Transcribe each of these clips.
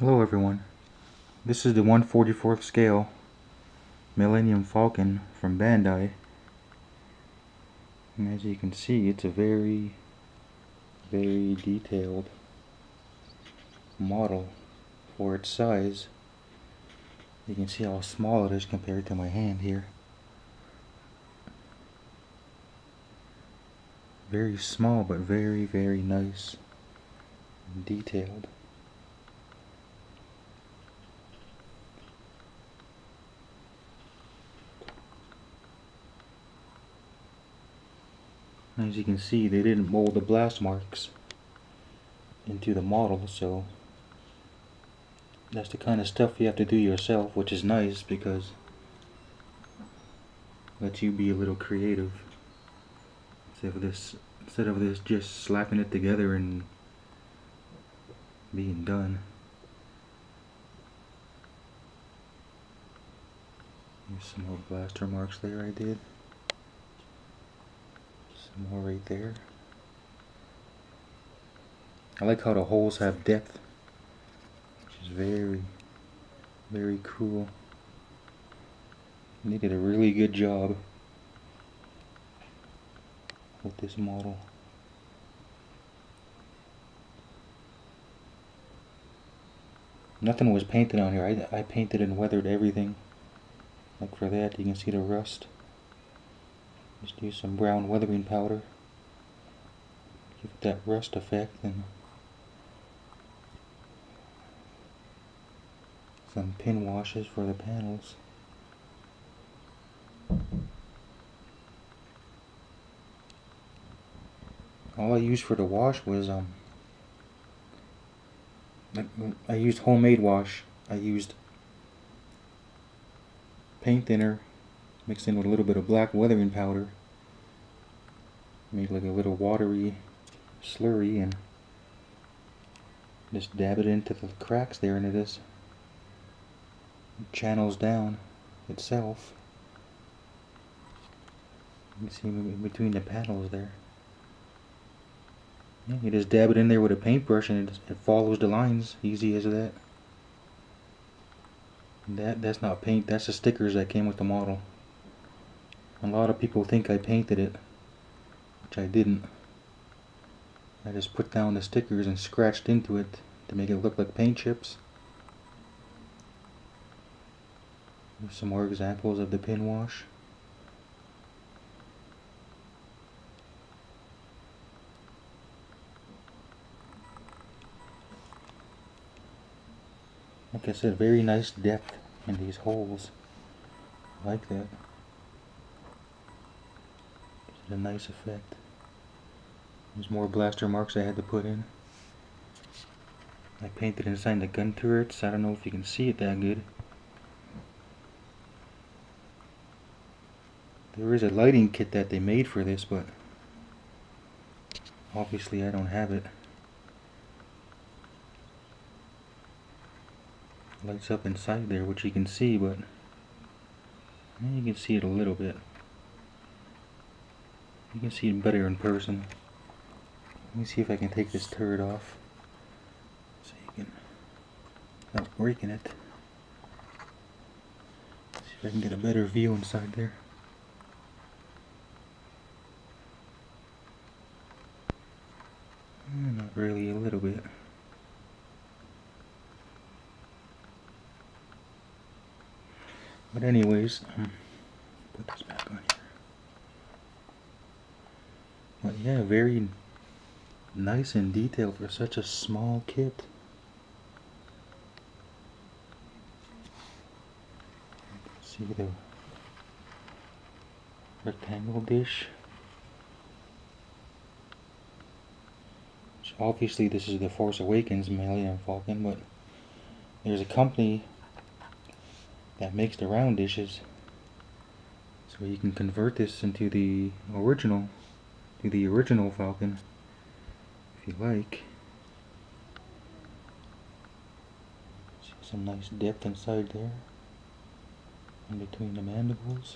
Hello everyone, this is the 1/44th scale Millennium Falcon from Bandai, and as you can see it's a very detailed model for its size. You can see how small it is compared to my hand here. Very small but very nice and detailed. As you can see, they didn't mold the blast marks into the model, so that's the kind of stuff you have to do yourself, which is nice because it lets you be a little creative instead of this just slapping it together and being done. There's some more blaster marks there I did. Some more right there. I like how the holes have depth, which is very cool. They did a really good job with this model. Nothing was painted on here. I painted and weathered everything. Like for that, you can see the rust. Just use some brown weathering powder. Give it that rust effect, and some pin washes for the panels. All I used for the wash was I used homemade wash. I used paint thinner mixed in with a little bit of black weathering powder. Made like a little watery slurry and just dab it into the cracks there, and it just channels down itself. You can see in between the panels there. Yeah, you just dab it in there with a paintbrush and it follows the lines, easy as that. That's not paint, that's the stickers that came with the model. A lot of people think I painted it, which I didn't. I just put down the stickers and scratched into it to make it look like paint chips. Here's some more examples of the pin wash. Like I said, very nice depth in these holes. I like that. Gives it a nice effect. There's more blaster marks I had to put in. I painted inside the gun turrets. I don't know if you can see it that good. There is a lighting kit that they made for this, but obviously I don't have it. Lights up inside there, which you can see, but you can see it a little bit. You can see it better in person. Let me see if I can take this turret off so you can, without breaking it. See if I can get a better view inside there. Not really, a little bit. But anyways, put this back on here. But yeah, very nice and detailed for such a small kit. See the rectangle dish. So obviously this is the Force Awakens Millennium Falcon, but there's a company that makes the round dishes, so you can convert this into the original Falcon if you like. See some nice depth inside there, in between the mandibles.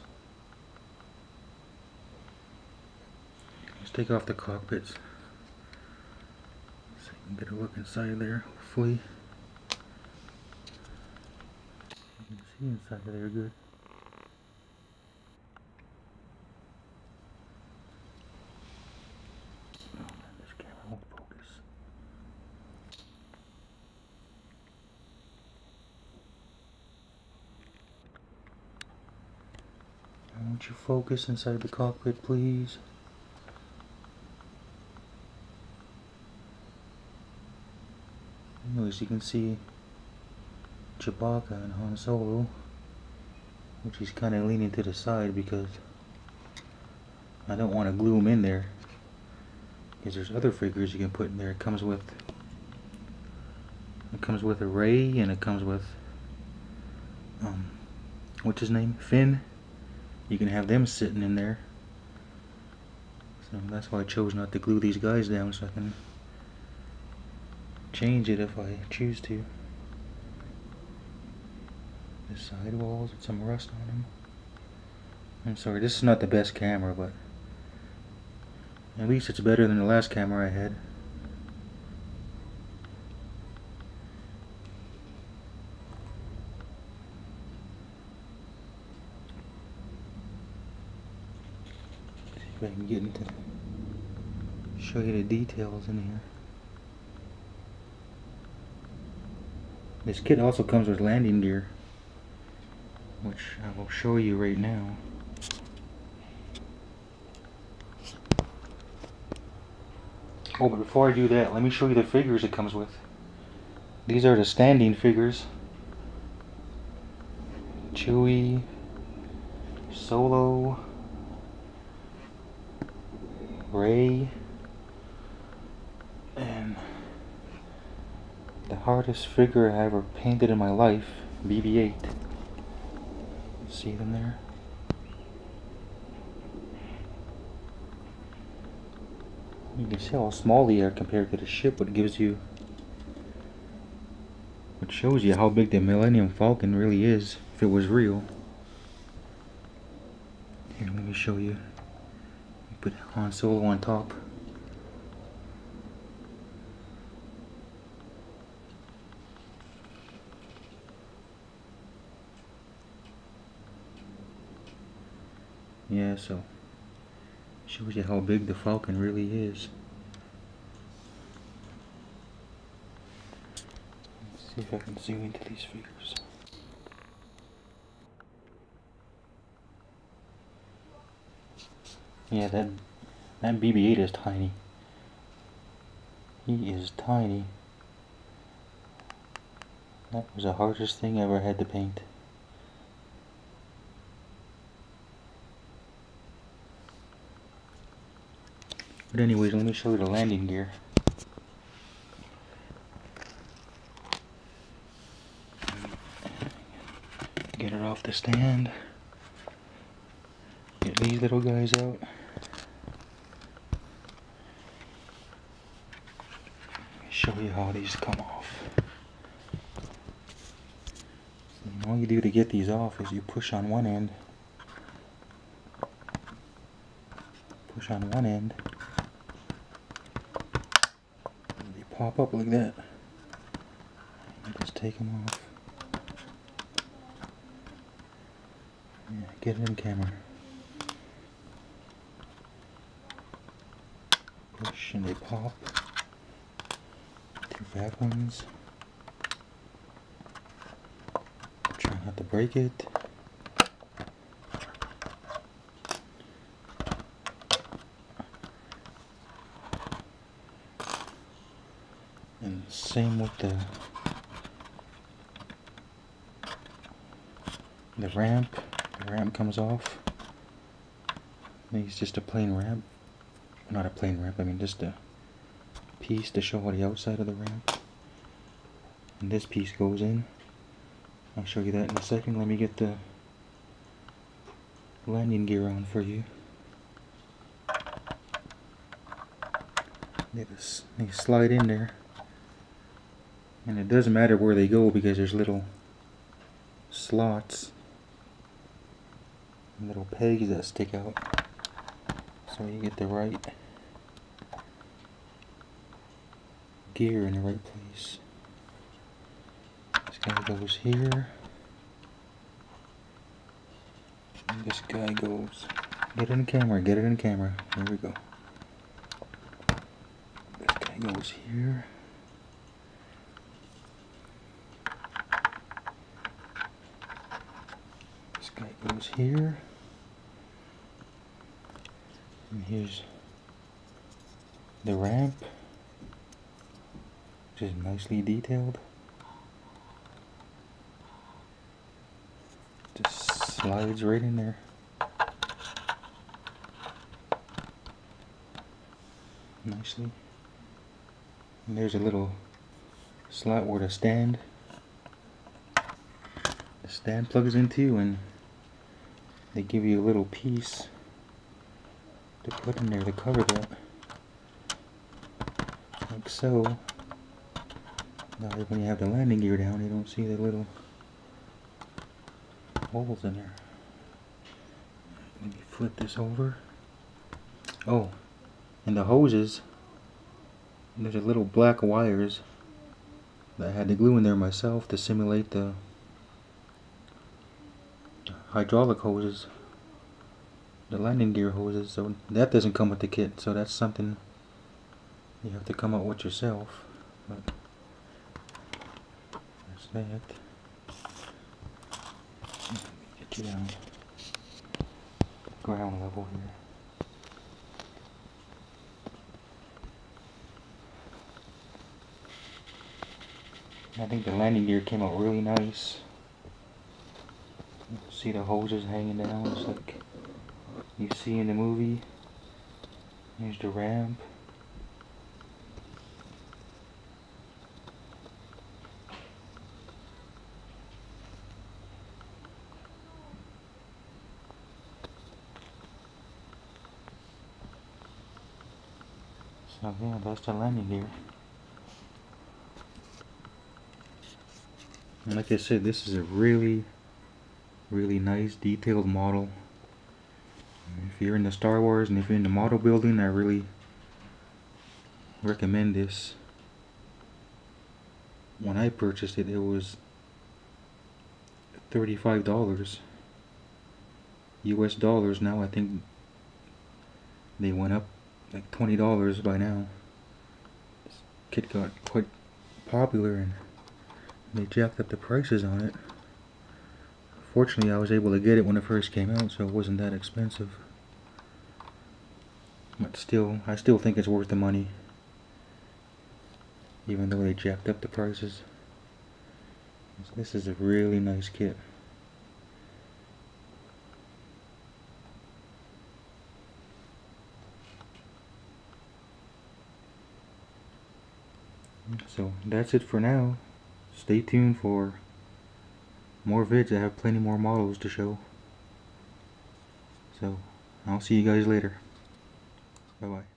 Let's take off the cockpits so you can get a look inside there, hopefully. see inside of there good. Oh man, this camera won't focus. Won't you focus inside the cockpit, please? Anyways, you can see Chewbacca and Han Solo, which he's kind of leaning to the side because I don't want to glue him in there, because there's other figures you can put in there. It comes with a Rey, and it comes with what's his name, Finn. You can have them sitting in there. So that's why I chose not to glue these guys down, so I can change it if I choose to. The sidewalls with some rust on them. I'm sorry, this is not the best camera, but at least it's better than the last camera I had. See if I can get into show you the details in here. This kit also comes with landing gear, which I will show you right now. Oh, but before I do that, let me show you the figures it comes with. These are the standing figures. Chewie, Solo, Rey, and the hardest figure I ever painted in my life, BB-8. See them there? You can see how small they are compared to the ship, which shows you how big the Millennium Falcon really is, if it was real. Here, let me show you. Put Han Solo on top. Yeah, so shows you how big the Falcon really is. Let's see if I can zoom into these figures. Yeah, that BB-8 is tiny. He is tiny. That was the hardest thing I ever had to paint. But anyways, let me show you the landing gear. Get it off the stand. Get these little guys out. Show you how these come off. So all you do to get these off is you push on one end. Push on one end. And they pop up like that. You just take them off. Yeah, get it in camera. Push and they pop. Two back ones. Try not to break it. And same with the ramp. The ramp comes off. It's just a plain ramp. Not a plain ramp, I mean just a piece to show the outside of the ramp. And this piece goes in. I'll show you that in a second. Let me get the landing gear on for you. They slide in there. And it doesn't matter where they go because there's little slots, little pegs that stick out, so you get the right gear in the right place. This guy goes here. This guy goes. Get it in camera. Get it in camera. There we go. This guy goes here. This guy goes here. And here's the ramp, which is nicely detailed. Just slides right in there. Nicely. And there's a little slot where the stand plugs into, and they give you a little piece to put in there to cover that, like so. Now when you have the landing gear down, you don't see the little holes in there. Let me flip this over. Oh, and the hoses, there's a little black wires that I had to glue in there myself to simulate the hydraulic hoses, the landing gear hoses. So that doesn't come with the kit, so that's something you have to come up with yourself. But that's that. Let me get you down ground level here. I think the landing gear came out really nice. See the hoses hanging down, just like you see in the movie. Here's the ramp. So yeah, that's the landing gear. And like I said, this is a really nice detailed model. If you're into Star Wars and if you're into model building, I really recommend this. When I purchased it, it was $35 US dollars. Now I think they went up like $20 by now. This kit got quite popular and they jacked up the prices on it. Fortunately, I was able to get it when it first came out, so it wasn't that expensive. But still, I still think it's worth the money, even though they jacked up the prices. This is a really nice kit. So that's it for now. Stay tuned for more vids. I have plenty more models to show. So I'll see you guys later. Bye bye.